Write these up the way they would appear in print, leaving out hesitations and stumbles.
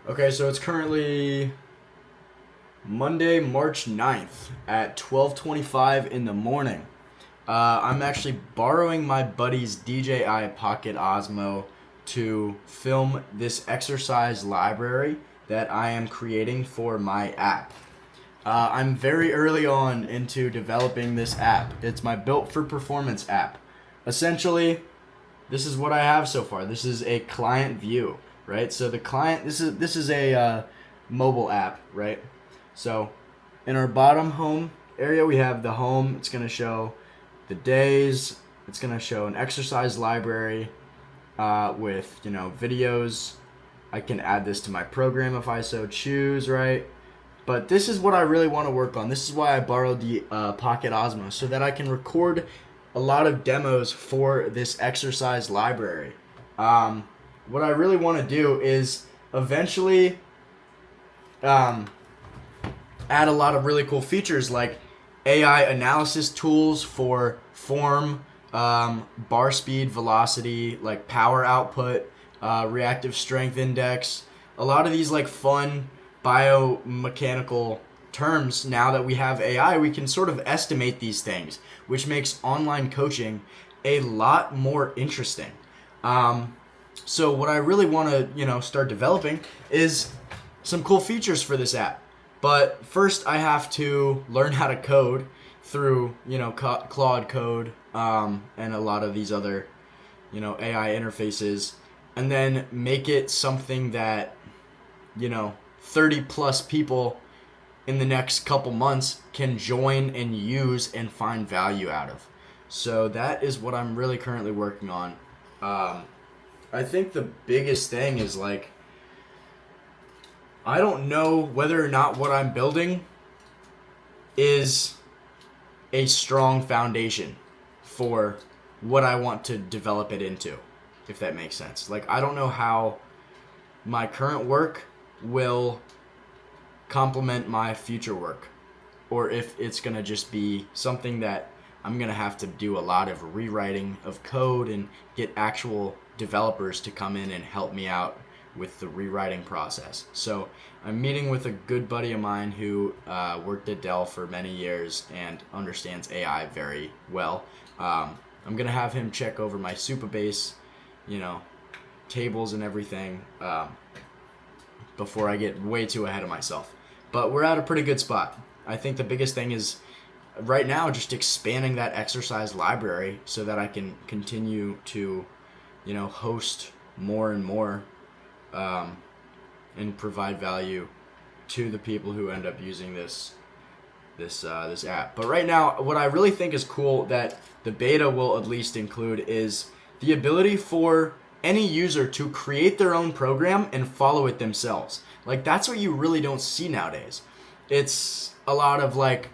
Okay, so it's currently Monday, March 9th at 12:25 in the morning. I'm actually borrowing my buddy's DJI Pocket Osmo to film this exercise library that I am creating for my app. I'm very early on into developing this app. It's my Built for Performance app. Essentially, this is what I have so far. This is a client view, right? So the client, this is a mobile app, right? So in our bottom home area, we have the home. It's gonna show the days. It's gonna show an exercise library with videos. I can add this to my program if I so choose, right? But this is what I really want to work on. This is why I borrowed the Pocket Osmo, so that I can record a lot of demos for this exercise library. Um, what I really want to do is eventually um, add a lot of really cool features like AI analysis tools for form, bar speed, velocity, like power output, reactive strength index. A lot of these like fun biomechanical terms. Now that we have AI, we can sort of estimate these things, which makes online coaching a lot more interesting. Um, so what I really want to, start developing is some cool features for this app. But first, I have to learn how to code through, Claude Code, and a lot of these other, AI interfaces, and then make it something that, 30 plus people in the next couple months can join and use and find value out of. So that is what I'm really currently working on. Um, I think the biggest thing is like, I don't know whether or not what I'm building is a strong foundation for what I want to develop it into, if that makes sense. Like, I don't know how my current work will complement my future work, or if it's going to just be something that I'm going to have to do a lot of rewriting of code and get actual developers to come in and help me out with the rewriting process. So I'm meeting with a good buddy of mine who worked at Dell for many years and understands AI very well. I'm going to have him check over my Supabase, tables and everything, before I get way too ahead of myself. But we're at a pretty good spot. I think the biggest thing is right now just expanding that exercise library so that I can continue to, host more and more, and provide value to the people who end up using this app. But right now, what I really think is cool that the beta will at least include is the ability for any user to create their own program and follow it themselves. Like, that's what you really don't see nowadays. It's a lot of like,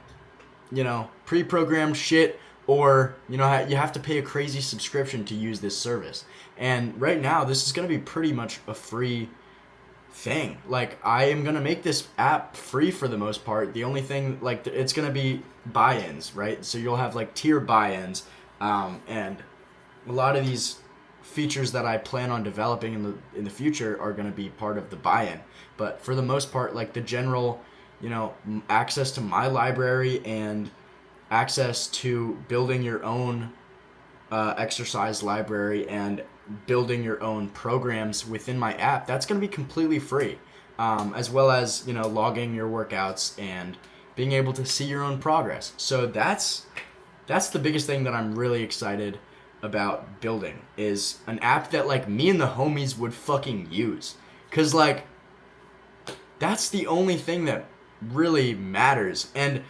pre-programmed shit, or you have to pay a crazy subscription to use this service. And right now, this is going to be pretty much a free thing. Like, I am going to make this app free for the most part. The only thing, like, it's going to be buy-ins, right? So you'll have like tier buy-ins, and a lot of these features that I plan on developing in the future are going to be part of the buy-in. But for the most part, like the general, access to my library and access to building your own exercise library and building your own programs within my app, that's going to be completely free, as well as logging your workouts and being able to see your own progress. So that's the biggest thing that I'm really excited about building, is an app that like me and the homies would fucking use, because like that's the only thing that really matters. And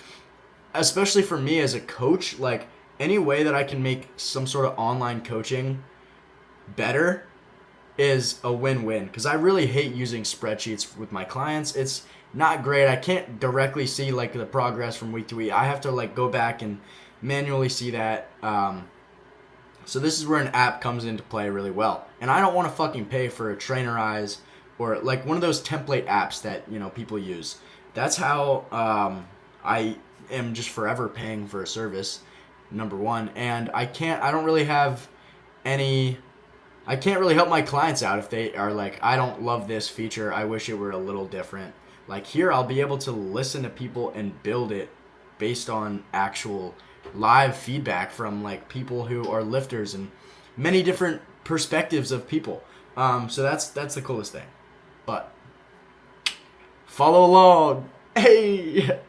especially for me as a coach, like any way that I can make some sort of online coaching better is a win-win, because I really hate using spreadsheets with my clients. It's not great. I can't directly see like the progress from week to week. I have to like go back and manually see that. So this is where an app comes into play really well. And I don't want to fucking pay for a Trainerize or like one of those template apps that people use. That's how I am just forever paying for a service, number one. And I don't really have any I can't really help my clients out if they are like, I don't love this feature, I wish it were a little different. Like here, I'll be able to listen to people and build it based on actual live feedback from like people who are lifters and many different perspectives of people. So that's the coolest thing. But follow along. Hey.